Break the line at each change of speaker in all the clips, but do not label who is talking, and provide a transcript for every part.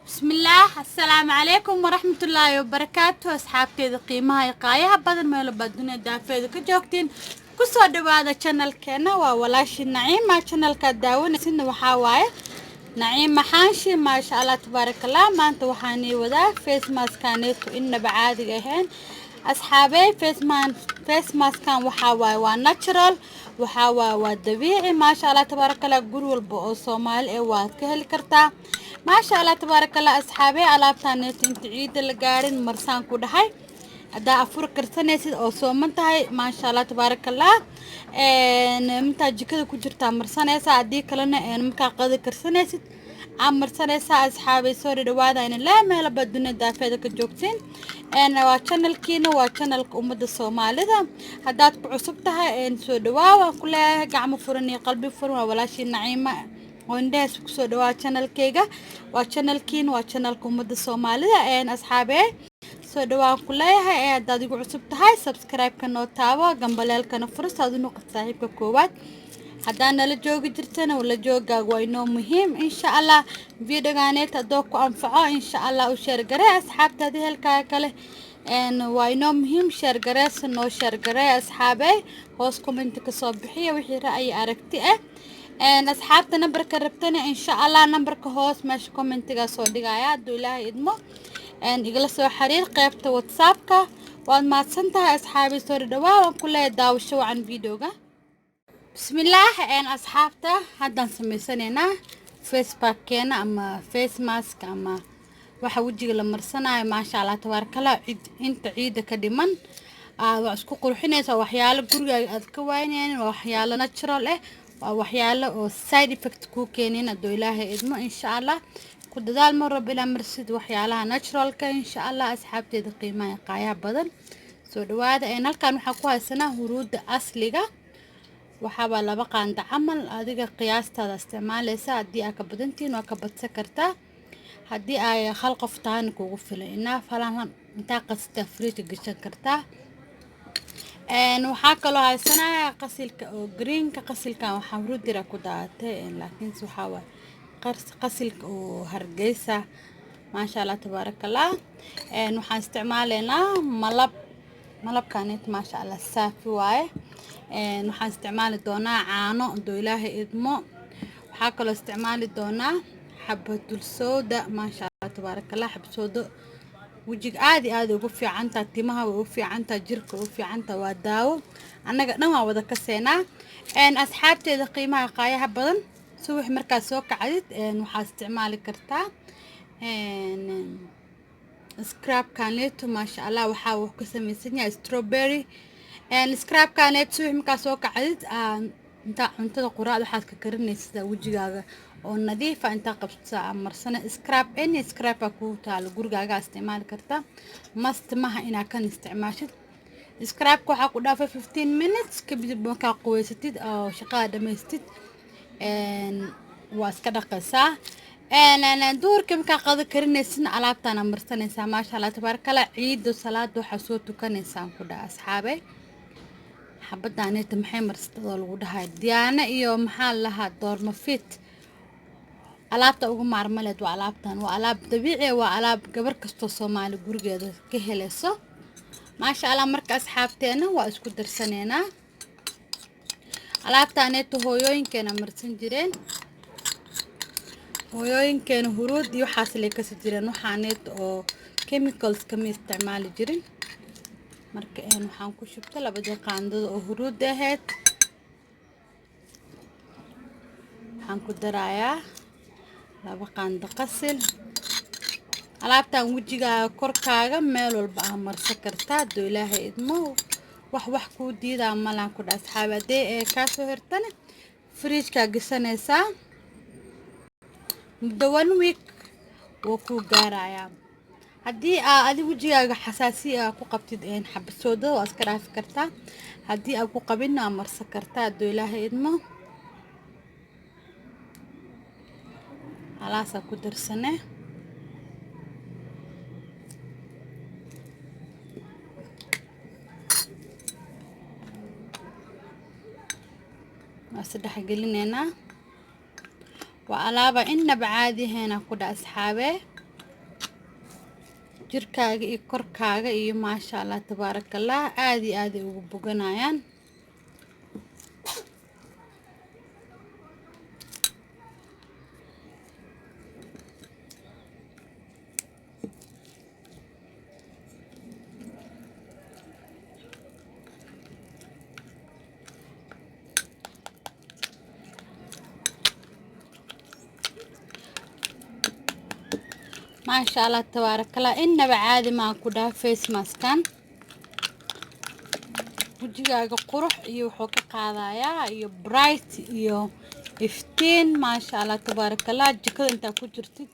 بسم الله السلام عليكم ورحمة الله وبركاته أصحابتي قيمها يقايها بدل ما يلبدون دافيد كجوكتين كسر دبادة channel كنا وولاش النعيم ما channel كداون سن وحاواي نعيم محانشي ما شاء الله تبارك الله ما أنت وحاني وذا فيس ماسك كانت إن بعادي جهين أصحابي فيس ماسك كان وحاواي وناتشرال وحاواي والدبيعي ما شاء الله تبارك الله قرول بو صومال إيوات كهل كرتا ما شاء الله تبارك الله أصحابي ألابتان انت عيد القارن مرسان كودهاي هدا أفور كرسانيسيد أو سومنتهاي ما شاء الله تبارك الله نمتا جكدا كجرتا مرسانيسا عدي كلنا نمكا قادة كرسانيسيد مرسانيسا أصحابي سوري روادا إن لا مهلا بدونا دافيدا كجوكتين waa channelkiina waa channelka umada Soomaalida hadaad ku cusub tahay soo dhawaa ku leeyahay gacmo furan iyo qalbi furan waa walaashii Naciima oo indaas ku soo dhawaa channelkayga waa channelkiina waa channelka umada Soomaalida asxaabe soo dhawaa ku leeyahay hadaad igu cusub tahay subscribe ka noo taabo gambaleelkana fursad u noqo saaxiibka koowaad haddaan nala joogi jirtana wala joogaaga waa inoo muhiim insha Allah videogaaneta doo ku anfaco insha Allah u share garee asxaabtaada halka kale waa inoo muhiim share garee noo share garee asxaabay hoos comment ka soo bixiya wixii ra'yi aragti ah asxaabta numberka rabtana insha Allah numberka hoos meesha commentiga soo dhigaya haduu Ilaahay idmo igala soo xiriir qaybta WhatsApp-ka waad maadsantahay asxaabi soo dhawaa ku leeyahay daawasho wacan videoga بسم الله أصحابته هذا سميسانينا فيس باكينا أما فيس ماسك أما وحوجي لمرسنا ما شاء الله تبارك الله انت عيد كدمان واسكو قروحينيس وحيالا قرقا أذكوانين وحيالا ناتشرال وحيالا سايد إفكت كوكينين أدو إلهي إدمو إن شاء الله كود دال مرة بلا مرسد وحيالا ناتشرال إن شاء الله أصحابتي دي قيمة يقايا بدن سو دوادا إنال كانوا حقوها سنة هرود أصليقا waxaa laba qaanda camal adiga qiyaastaada isticmaalaysa hadii aad ka badantiin waa ka badsan kartaa hadii ay hal qof tahan kugu filan inaa falan inta qasta fridge gashan kartaa waxaa kaloo haysanaya qasilka oo greenka qasilka waxa rudira ku daatay laakiin waxa waa qasilka oo hargeysa ma sha Allah tabarakallah waxaan isticmaaleynaa malabkaanit ma sha Allah saafi waaye waxaan isticmaali doonaa caano doo Ilaahay idmo waxaa kaloo isticmaali doonaa xabadul sooda ma sha Allah tabarakallah xabsoodo wajiga aad ugu fiicanta timaha ugu fiicanta jirka ugu fiicanta waa daawo anaga dhan waa wada ka seenaa asxaabteeda qiimaha qaayaha badan subax markaa soo kacdid waxaa isticmaali kartaa scrap kaneeto ma sha Allah waxa uu ka samaysan yahay strawberry scrap kaneet subax markaa soo kacdid inta cuntada quraacda waxaad ka karinaysaa wajigaaga oo nadiif ah inta qabsataa marsana scrap ku taal gurigaaga isticmaali kartaa must maha ina kan isticmaashid scrap waxa ku dhaafay 15 minutes kadib markaa qoweysatid oo shaqada dhameystid waa iska dhaqaysaa duurka markaa qada karinaysan alaabtana marsanaysaa ma sha Allah tabarakallah ciid salaad waxa soo tukanaysaa ku dhaa asxaabay xabadaaneta maxay marsadoo lagu dhahay diyaana iyo maxaa lahaa doorma fit alaabta ugu maarmaleed waa alaabtan waa alaab dabiici waa alaab gabar kasto Soomaali gurigeeda ka helayso ma sha Allah marka asxaabteena waa isku darsaneena alaabtaaneeto hooyooyinkeena marsan jireen hooyooyinkeena huruud iyo waxaas lay ka jireen waxaaneet oo chemicals kama isticmaali jirin marka waxaan ku shubtay labada qaandada oo huruud ahayd waxaan ku darayaa laba qaando qasil alaabtan wajiga korkaaga meel walba ah marsan kartaa doo Ilaahay idmo wax ku diidaa malan ku dhaas xaabadee ka soo hirtana fridge ka gashanaysaa muddo 1 week oo ku gaaraya hadii aad wajigaaga xasaasiya ku qabtid xabsoodo waa iska dhaafi kartaa hadii aad ku qabina marsan kartaa doo Ilaahay idmo alaasa ku darsanay wasaddex gelinayna وعلابة إن بعادي هنا كده أصحابي jirkaaga iyo korkaaga iyo maasha Allah tabarakallah aad iyo aad ugu boganayaan. ما شاء الله تبارك الله إنما عادي ما كده فيس ماسكان وجهك قروح iyo wuxuu ka qaadayaa iyo bright iyo iftiin ما شاء الله تبارك الله jikada inta ku jirtid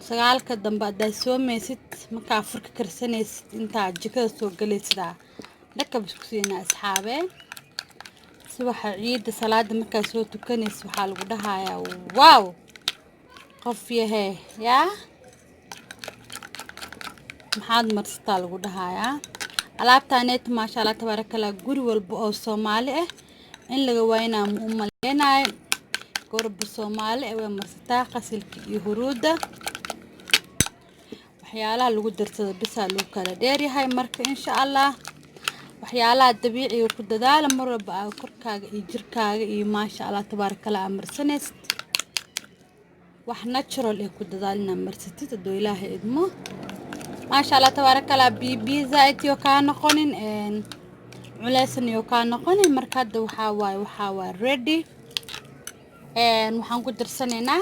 sagaalka dambe aad soo meesid marka afurka karsanaysid inta jikada soo galaysid dhaka bisku siina asxaabe subaxa ciid salaada marka soo tukanaysid waxa lagu dhahayaa wow qof yahay yaa maxaad marstaa lagu dhahayaa alaabtaaneet ma sha Allah tabarakallah guri walba oo Soomaali ah in laga waynaa u maleenay gorba Soomaali way marsataa qasilka iyo huruuda waxyaalaha lagu darsado bisa loo kala dheer yahay marka insha Allah waxyaalaha dabiiciga ku dadaala mar walba korkaaga iyo jirkaaga iyo ma sha Allah tabarakallah marsanaysid wax natural ee ku dadaalina marsatid oo Ilaahay idmo ما شاء الله تبارك الله بيزا إتيو كان قنين علاسن يو كان قنين مركز وحاواي ready وحنقول درسنا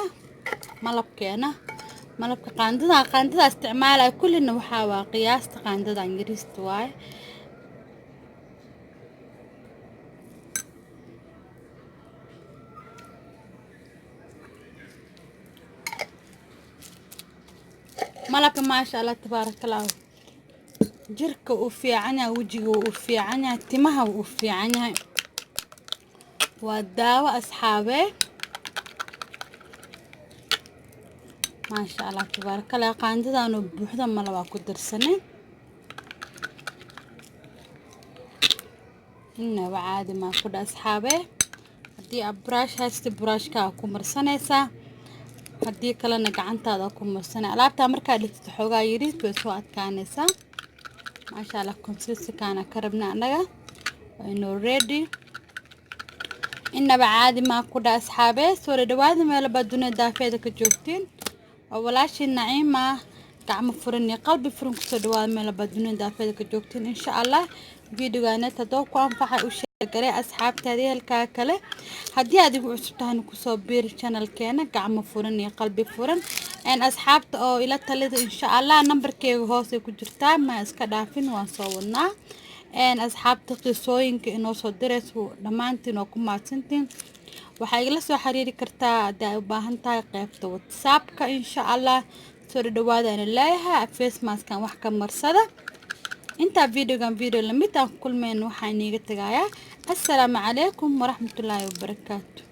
ملبك قانددا استعمالها كلنا وحاوا قياس قانددا إنجليز تواي ملك ما شاء الله تبارك الله جرك وفي عنها وجهه وفي عنها تمها وفي عنها والدواء أصحابه ما شاء الله تبارك الله قانددا أنا بوحدة ملوا كدر سنة إنه وعادي ما كد أصحابه هدي أبراش هست براش كاكو مرسنة haddii kalena gacantaada ku marsan alaabta marka dhigto xogaa yiriis way soo adkaanaysaa ma sha Allah consistency kana karabna anaga inoo ready inaba caadi ma ku dhaa asxaabe soo dhawaada meel baduna daafeeda ka joogtiin oo walaashi naciima gacmo furan iyo qalbi furan ku soo dhawaada meel baduna daafeeda ka joogtiin insha Allah videogaana tadoo ku anfaxay u garay asxaabtaada halka kale hadii aad igu cusubtahay ku soo biir channelkeena gacmo furan iyo qalbi furan asxaabta oo ila talida insha Allah numberkeega hoos ku jirtaa ma iska dhaafin waan soo wadnaa asxaabta qisooyinka inoo soo dirayso dhamaantiin oo ku maadsantiin waxa igala soo xiriiri kartaa haddii u baahan tahay qaybta WhatsApp-ka insha Allah soo dhawaada leeyahay face mask wax ka marsada inta video lamid ah kulmeen waxaan iiga tagayaa السلام عليكم ورحمة الله وبركاته.